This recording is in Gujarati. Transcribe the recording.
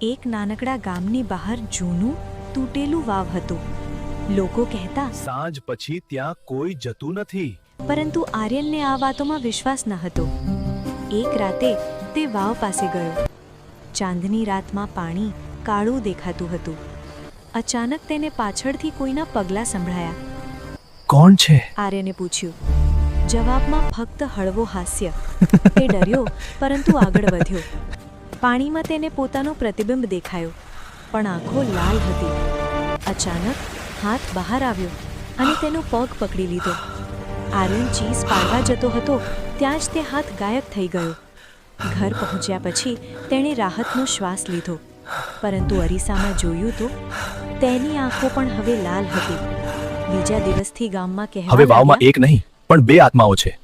એક નાનકડા ગામની બહાર જૂનું તૂટેલું વાવ હતું. લોકો કહેતા, સાંજ પછી ત્યાં કોઈ જતું નથી. પરંતુ આર્યનને આ વાતોમાં વિશ્વાસ ન હતો. એક રાતે તે વાવ પાસે ગયો. ચાંદની રાતમાં પાણી કાળું દેખાતું હતું. અચાનક તેને પાછળથી કોઈના પગલાં સંભળાયા. કોણ છે? આર્યને પૂછ્યું. જવાબમાં ફક્ત હળવો હાસ્ય. તે ડર્યો પરંતુ આગળ વધ્યો. પાણીમાં તેને પોતાનો પ્રતિબિંબ દેખાયો, પણ આંખો લાલ હતી. અચાનક હાથ બહાર આવ્યો અને તેનો પગ પકડી લીધો. આર્યન ચીઝ પાડવા જતો હતો ત્યાં જ તે હાથ ગાયબ થઈ ગયો. ઘર પહોંચ્યા પછી તેણે રાહતનો શ્વાસ લીધો, પરંતુ અરીસામાં જોયું તો તેની આંખો પણ હવે લાલ હતી. બીજા દિવસથી ગામમાં કહેવા હવે વાવમાં લાગ્યા, એક નહીં પણ બે આત્માઓ છે.